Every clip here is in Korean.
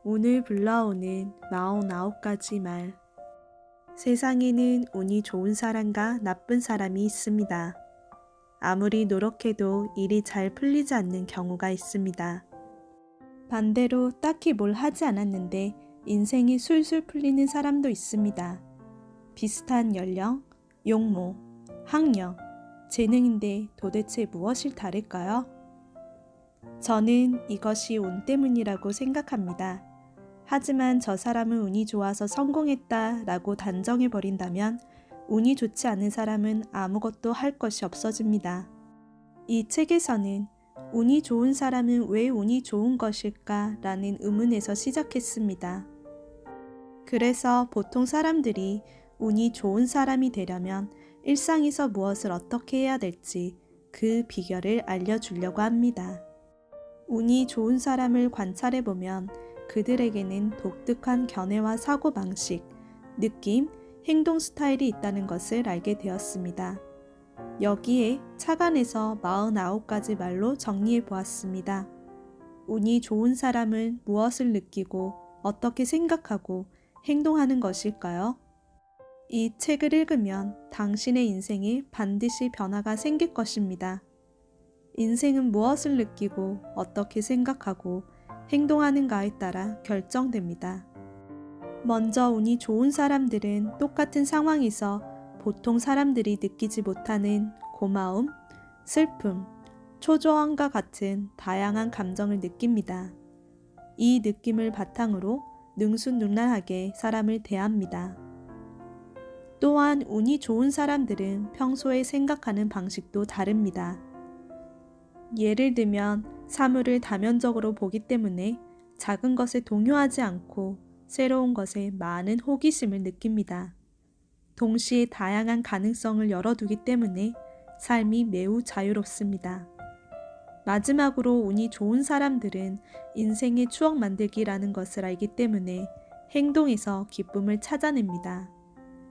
오늘 불러오는 49가지 말. 세상에는 운이 좋은 사람과 나쁜 사람이 있습니다. 아무리 노력해도 일이 잘 풀리지 않는 경우가 있습니다. 반대로 딱히 뭘 하지 않았는데 인생이 술술 풀리는 사람도 있습니다. 비슷한 연령, 용모, 학력, 재능인데 도대체 무엇이 다를까요? 저는 이것이 운 때문이라고 생각합니다. 하지만 저 사람은 운이 좋아서 성공했다 라고 단정해버린다면 운이 좋지 않은 사람은 아무것도 할 것이 없어집니다. 이 책에서는 운이 좋은 사람은 왜 운이 좋은 것일까 라는 의문에서 시작했습니다. 그래서 보통 사람들이 운이 좋은 사람이 되려면 일상에서 무엇을 어떻게 해야 될지 그 비결을 알려주려고 합니다. 운이 좋은 사람을 관찰해보면 그들에게는 독특한 견해와 사고방식, 느낌, 행동 스타일이 있다는 것을 알게 되었습니다. 여기에 착안해서 49가지 말로 정리해 보았습니다. 운이 좋은 사람은 무엇을 느끼고 어떻게 생각하고 행동하는 것일까요? 이 책을 읽으면 당신의 인생에 반드시 변화가 생길 것입니다. 인생은 무엇을 느끼고 어떻게 생각하고 행동하는가에 따라 결정됩니다. 먼저 운이 좋은 사람들은 똑같은 상황에서 보통 사람들이 느끼지 못하는 고마움, 슬픔, 초조함과 같은 다양한 감정을 느낍니다. 이 느낌을 바탕으로 능수능란하게 사람을 대합니다. 또한 운이 좋은 사람들은 평소에 생각하는 방식도 다릅니다. 예를 들면 사물을 다면적으로 보기 때문에 작은 것에 동요하지 않고 새로운 것에 많은 호기심을 느낍니다. 동시에 다양한 가능성을 열어두기 때문에 삶이 매우 자유롭습니다. 마지막으로 운이 좋은 사람들은 인생의 추억 만들기라는 것을 알기 때문에 행동에서 기쁨을 찾아냅니다.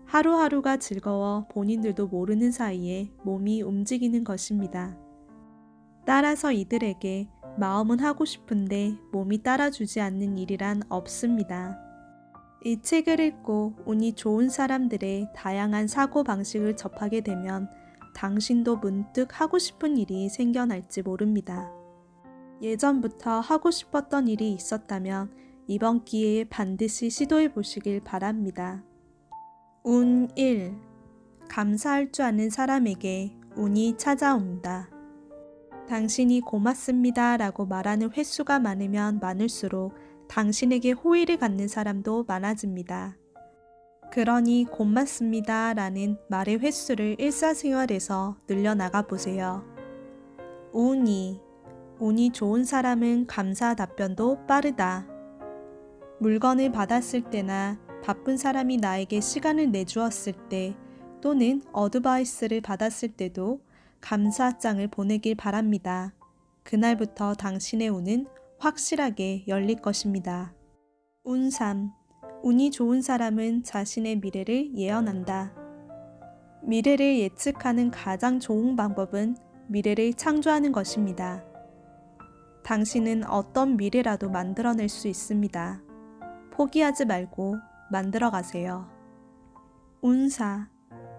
하루하루가 즐거워 본인들도 모르는 사이에 몸이 움직이는 것입니다. 따라서 이들에게 마음은 하고 싶은데 몸이 따라주지 않는 일이란 없습니다. 이 책을 읽고 운이 좋은 사람들의 다양한 사고방식을 접하게 되면 당신도 문득 하고 싶은 일이 생겨날지 모릅니다. 예전부터 하고 싶었던 일이 있었다면 이번 기회에 반드시 시도해 보시길 바랍니다. 운 1. 감사할 줄 아는 사람에게 운이 찾아온다. 당신이 고맙습니다 라고 말하는 횟수가 많으면 많을수록 당신에게 호의를 갖는 사람도 많아집니다. 그러니 고맙습니다 라는 말의 횟수를 일상생활에서 늘려나가 보세요. 운이 좋은 사람은 감사 답변도 빠르다. 물건을 받았을 때나 바쁜 사람이 나에게 시간을 내주었을 때 또는 어드바이스를 받았을 때도 감사장을 보내길 바랍니다. 그날부터 당신의 운은 확실하게 열릴 것입니다. 운 3. 운이 좋은 사람은 자신의 미래를 예언한다. 미래를 예측하는 가장 좋은 방법은 미래를 창조하는 것입니다. 당신은 어떤 미래라도 만들어낼 수 있습니다. 포기하지 말고 만들어 가세요. 운 4.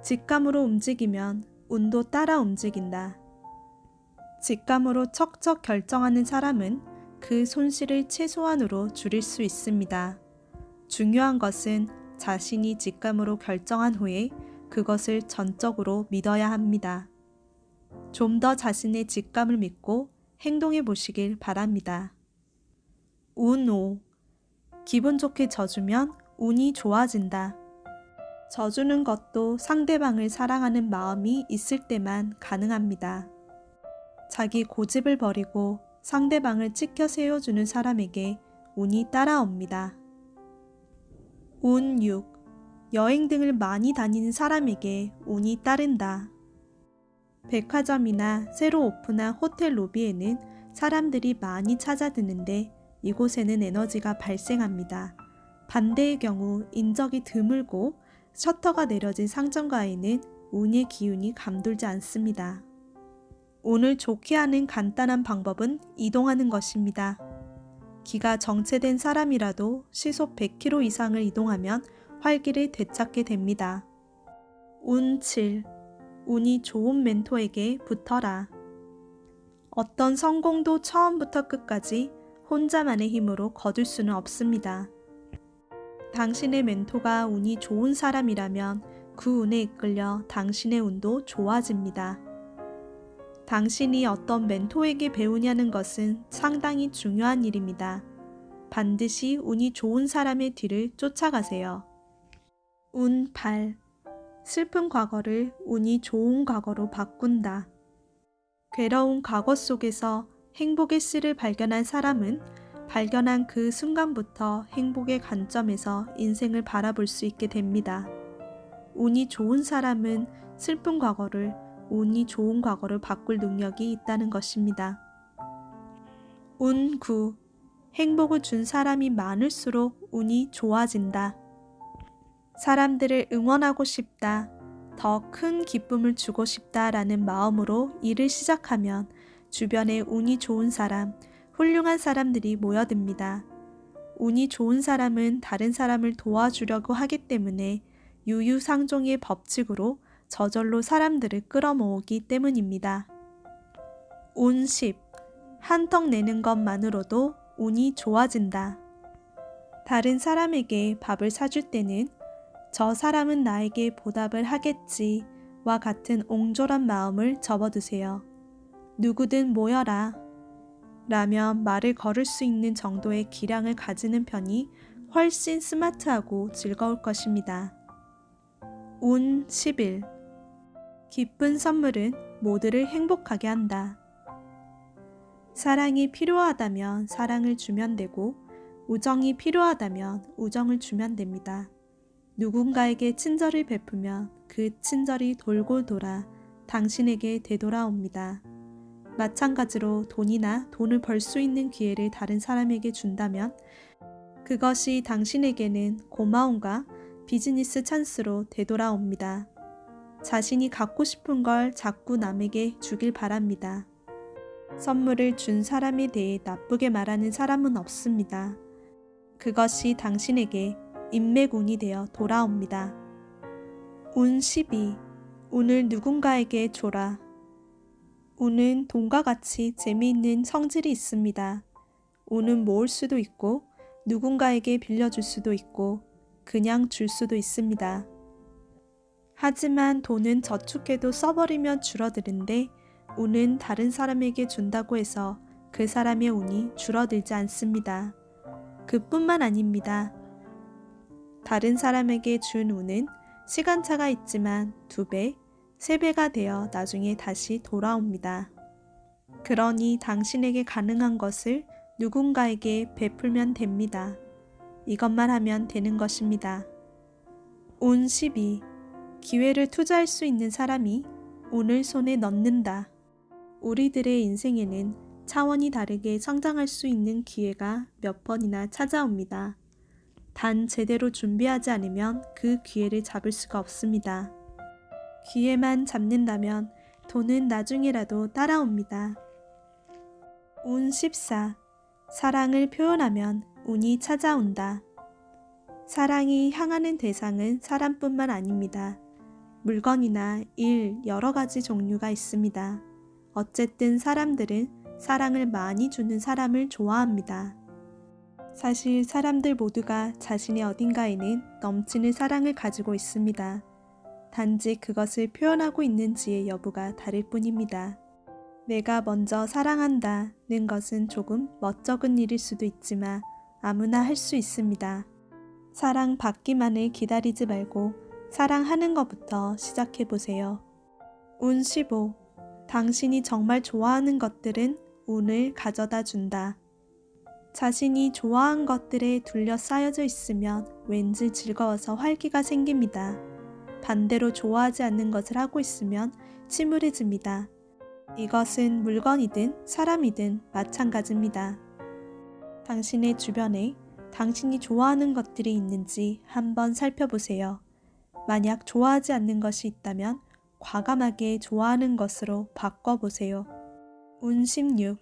직감으로 움직이면 운도 따라 움직인다. 직감으로 척척 결정하는 사람은 그 손실을 최소한으로 줄일 수 있습니다. 중요한 것은 자신이 직감으로 결정한 후에 그것을 전적으로 믿어야 합니다. 좀 더 자신의 직감을 믿고 행동해 보시길 바랍니다. 운 5. 기분 좋게 져주면 운이 좋아진다. 져주는 것도 상대방을 사랑하는 마음이 있을 때만 가능합니다. 자기 고집을 버리고 상대방을 지켜 세워주는 사람에게 운이 따라옵니다. 운 6. 여행 등을 많이 다니는 사람에게 운이 따른다. 백화점이나 새로 오픈한 호텔 로비에는 사람들이 많이 찾아드는데 이곳에는 에너지가 발생합니다. 반대의 경우 인적이 드물고 셔터가 내려진 상점가에는 운의 기운이 감돌지 않습니다. 운을 좋게 하는 간단한 방법은 이동하는 것입니다. 기가 정체된 사람이라도 시속 100km 이상을 이동하면 활기를 되찾게 됩니다. 운 7. 운이 좋은 멘토에게 붙어라. 어떤 성공도 처음부터 끝까지 혼자만의 힘으로 거둘 수는 없습니다. 당신의 멘토가 운이 좋은 사람이라면 그 운에 이끌려 당신의 운도 좋아집니다. 당신이 어떤 멘토에게 배우냐는 것은 상당히 중요한 일입니다. 반드시 운이 좋은 사람의 뒤를 쫓아가세요. 운 8. 슬픈 과거를 운이 좋은 과거로 바꾼다. 괴로운 과거 속에서 행복의 씨를 발견한 사람은 발견한 그 순간부터 행복의 관점에서 인생을 바라볼 수 있게 됩니다. 운이 좋은 사람은 슬픈 과거를 운이 좋은 과거로 바꿀 능력이 있다는 것입니다. 운 9. 행복을 준 사람이 많을수록 운이 좋아진다. 사람들을 응원하고 싶다, 더 큰 기쁨을 주고 싶다라는 마음으로 일을 시작하면 주변에 운이 좋은 사람, 훌륭한 사람들이 모여듭니다. 운이 좋은 사람은 다른 사람을 도와주려고 하기 때문에 유유상종의 법칙으로 저절로 사람들을 끌어모으기 때문입니다. 운 10. 한턱 내는 것만으로도 운이 좋아진다. 다른 사람에게 밥을 사줄 때는 저 사람은 나에게 보답을 하겠지와 같은 옹졸한 마음을 접어두세요. 누구든 모여라 라면 말을 걸을 수 있는 정도의 기량을 가지는 편이 훨씬 스마트하고 즐거울 것입니다. 운 11. 기쁜 선물은 모두를 행복하게 한다. 사랑이 필요하다면 사랑을 주면 되고 우정이 필요하다면 우정을 주면 됩니다. 누군가에게 친절을 베푸면 그 친절이 돌고 돌아 당신에게 되돌아옵니다. 마찬가지로 돈이나 돈을 벌 수 있는 기회를 다른 사람에게 준다면 그것이 당신에게는 고마움과 비즈니스 찬스로 되돌아옵니다. 자신이 갖고 싶은 걸 자꾸 남에게 주길 바랍니다. 선물을 준 사람에 대해 나쁘게 말하는 사람은 없습니다. 그것이 당신에게 인맥운이 되어 돌아옵니다. 운 12. 운을 누군가에게 줘라. 운은 돈과 같이 재미있는 성질이 있습니다. 운은 모을 수도 있고 누군가에게 빌려줄 수도 있고 그냥 줄 수도 있습니다. 하지만 돈은 저축해도 써버리면 줄어드는데 운은 다른 사람에게 준다고 해서 그 사람의 운이 줄어들지 않습니다. 그뿐만 아닙니다. 다른 사람에게 준 운은 시간차가 있지만 2배, 3배가 되어 나중에 다시 돌아옵니다. 그러니 당신에게 가능한 것을 누군가에게 베풀면 됩니다. 이것만 하면 되는 것입니다. 운 12. 기회를 투자할 수 있는 사람이 운을 손에 넣는다. 우리들의 인생에는 차원이 다르게 성장할 수 있는 기회가 몇 번이나 찾아옵니다. 단 제대로 준비하지 않으면 그 기회를 잡을 수가 없습니다. 기회만 잡는다면 돈은 나중이라도 따라옵니다. 운 14. 사랑을 표현하면 운이 찾아온다. 사랑이 향하는 대상은 사람뿐만 아닙니다. 물건이나 일, 여러 가지 종류가 있습니다. 어쨌든 사람들은 사랑을 많이 주는 사람을 좋아합니다. 사실 사람들 모두가 자신의 어딘가에는 넘치는 사랑을 가지고 있습니다. 단지 그것을 표현하고 있는지의 여부가 다를 뿐입니다. 내가 먼저 사랑한다는 것은 조금 멋쩍은 일일 수도 있지만 아무나 할 수 있습니다. 사랑 받기만을 기다리지 말고 사랑하는 것부터 시작해보세요. 운 15. 당신이 정말 좋아하는 것들은 운을 가져다 준다. 자신이 좋아하는 것들에 둘러싸여져 있으면 왠지 즐거워서 활기가 생깁니다. 반대로 좋아하지 않는 것을 하고 있으면 침울해집니다. 이것은 물건이든 사람이든 마찬가지입니다. 당신의 주변에 당신이 좋아하는 것들이 있는지 한번 살펴보세요. 만약 좋아하지 않는 것이 있다면 과감하게 좋아하는 것으로 바꿔보세요. 운 16.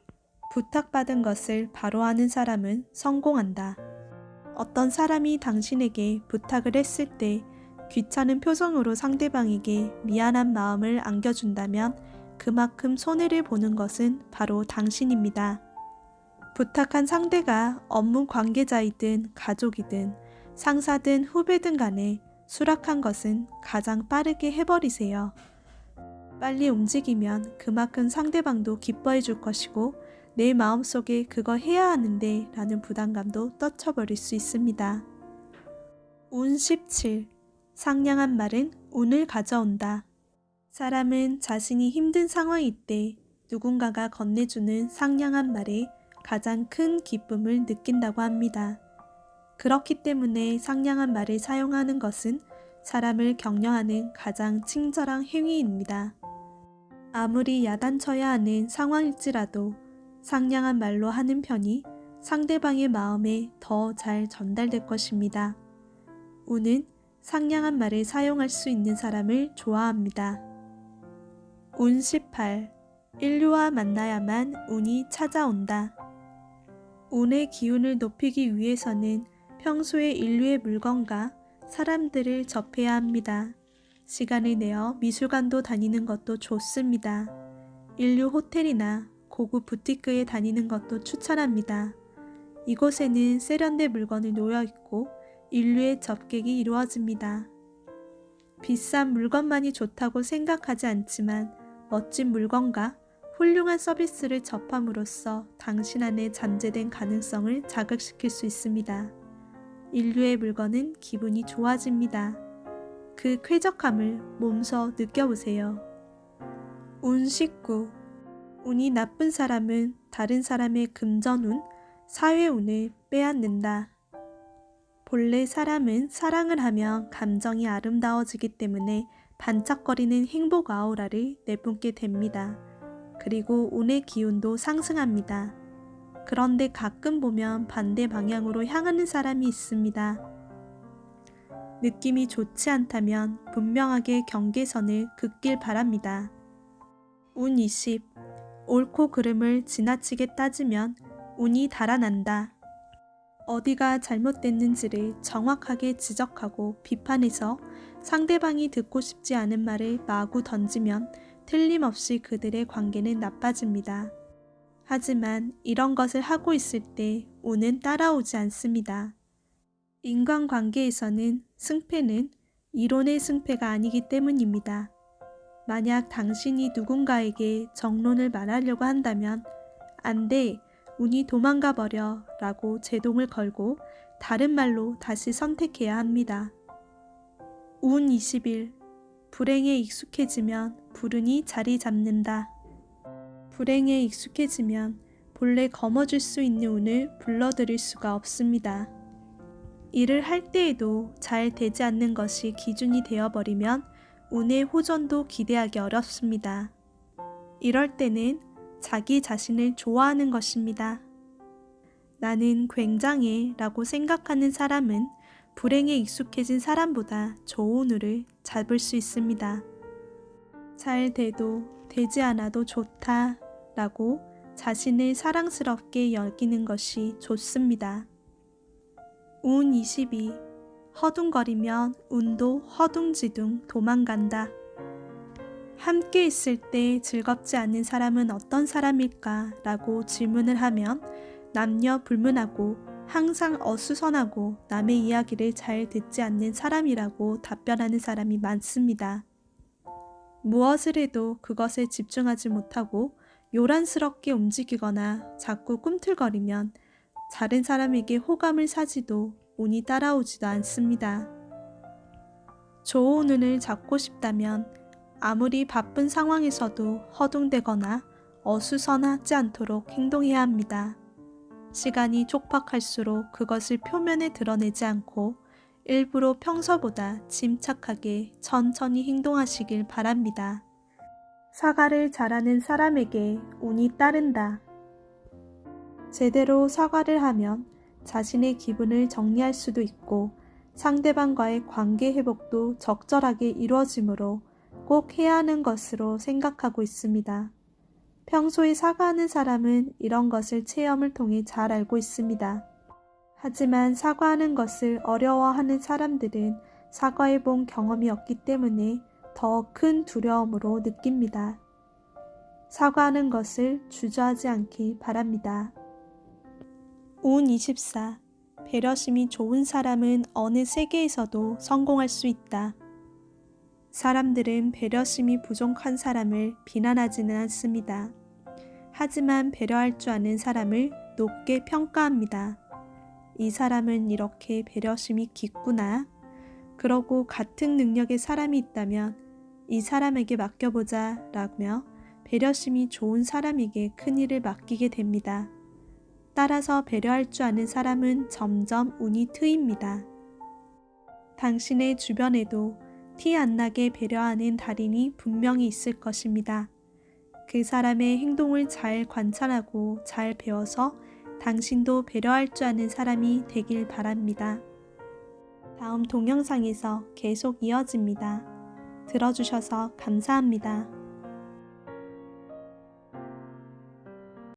부탁받은 것을 바로 하는 사람은 성공한다. 어떤 사람이 당신에게 부탁을 했을 때 귀찮은 표정으로 상대방에게 미안한 마음을 안겨준다면 그만큼 손해를 보는 것은 바로 당신입니다. 부탁한 상대가 업무 관계자이든 가족이든 상사든 후배든 간에 수락한 것은 가장 빠르게 해버리세요. 빨리 움직이면 그만큼 상대방도 기뻐해 줄 것이고 내 마음속에 그거 해야 하는데 라는 부담감도 떨쳐버릴 수 있습니다. 운 17. 상냥한 말은 운을 가져온다. 사람은 자신이 힘든 상황일 때 누군가가 건네주는 상냥한 말에 가장 큰 기쁨을 느낀다고 합니다. 그렇기 때문에 상냥한 말을 사용하는 것은 사람을 격려하는 가장 친절한 행위입니다. 아무리 야단쳐야 하는 상황일지라도 상냥한 말로 하는 편이 상대방의 마음에 더 잘 전달될 것입니다. 운은 상냥한 말을 사용할 수 있는 사람을 좋아합니다. 운 18. 인류와 만나야만 운이 찾아온다. 운의 기운을 높이기 위해서는 평소에 인류의 물건과 사람들을 접해야 합니다. 시간을 내어 미술관도 다니는 것도 좋습니다. 인류 호텔이나 고급 부티크에 다니는 것도 추천합니다. 이곳에는 세련된 물건이 놓여있고 인류의 접객이 이루어집니다. 비싼 물건만이 좋다고 생각하지 않지만 멋진 물건과 훌륭한 서비스를 접함으로써 당신 안에 잠재된 가능성을 자극시킬 수 있습니다. 인류의 물건은 기분이 좋아집니다. 그 쾌적함을 몸소 느껴보세요. 운 19. 운이 나쁜 사람은 다른 사람의 금전운, 사회운을 빼앗는다. 본래 사람은 사랑을 하면 감정이 아름다워지기 때문에 반짝거리는 행복 아우라를 내뿜게 됩니다. 그리고 운의 기운도 상승합니다. 그런데 가끔 보면 반대 방향으로 향하는 사람이 있습니다. 느낌이 좋지 않다면 분명하게 경계선을 긋길 바랍니다. 운 20. 옳고 그름을 지나치게 따지면 운이 달아난다. 어디가 잘못됐는지를 정확하게 지적하고 비판해서 상대방이 듣고 싶지 않은 말을 마구 던지면 틀림없이 그들의 관계는 나빠집니다. 하지만 이런 것을 하고 있을 때 운은 따라오지 않습니다. 인간관계에서는 승패는 이론의 승패가 아니기 때문입니다. 만약 당신이 누군가에게 정론을 말하려고 한다면 안 돼, 운이 도망가 버려 라고 제동을 걸고 다른 말로 다시 선택해야 합니다. 운 21. 불행에 익숙해지면 불운이 자리 잡는다. 불행에 익숙해지면 본래 거머쥘 수 있는 운을 불러들일 수가 없습니다. 일을 할 때에도 잘 되지 않는 것이 기준이 되어버리면 운의 호전도 기대하기 어렵습니다. 이럴 때는 자기 자신을 좋아하는 것입니다. 나는 굉장해 라고 생각하는 사람은 불행에 익숙해진 사람보다 좋은 운을 잡을 수 있습니다. 잘 돼도 되지 않아도 좋다 라고 자신을 사랑스럽게 여기는 것이 좋습니다. 운 22. 허둥거리면 운도 허둥지둥 도망간다. 함께 있을 때 즐겁지 않은 사람은 어떤 사람일까? 라고 질문을 하면 남녀 불문하고 항상 어수선하고 남의 이야기를 잘 듣지 않는 사람이라고 답변하는 사람이 많습니다. 무엇을 해도 그것에 집중하지 못하고 요란스럽게 움직이거나 자꾸 꿈틀거리면 다른 사람에게 호감을 사지도 운이 따라오지도 않습니다. 좋은 운을 잡고 싶다면 아무리 바쁜 상황에서도 허둥대거나 어수선하지 않도록 행동해야 합니다. 시간이 촉박할수록 그것을 표면에 드러내지 않고 일부러 평소보다 침착하게 천천히 행동하시길 바랍니다. 사과를 잘하는 사람에게 운이 따른다. 제대로 사과를 하면 자신의 기분을 정리할 수도 있고 상대방과의 관계 회복도 적절하게 이루어지므로 꼭 해야 하는 것으로 생각하고 있습니다. 평소에 사과하는 사람은 이런 것을 체험을 통해 잘 알고 있습니다. 하지만 사과하는 것을 어려워하는 사람들은 사과해 본 경험이 없기 때문에 더 큰 두려움으로 느낍니다. 사과하는 것을 주저하지 않기 바랍니다. 운 24. 배려심이 좋은 사람은 어느 세계에서도 성공할 수 있다. 사람들은 배려심이 부족한 사람을 비난하지는 않습니다. 하지만 배려할 줄 아는 사람을 높게 평가합니다. 이 사람은 이렇게 배려심이 깊구나. 그러고 같은 능력의 사람이 있다면 이 사람에게 맡겨보자 라며 배려심이 좋은 사람에게 큰 일을 맡기게 됩니다. 따라서 배려할 줄 아는 사람은 점점 운이 트입니다. 당신의 주변에도 티 안 나게 배려하는 달인이 분명히 있을 것입니다. 그 사람의 행동을 잘 관찰하고 잘 배워서 당신도 배려할 줄 아는 사람이 되길 바랍니다. 다음 동영상에서 계속 이어집니다. 들어주셔서 감사합니다.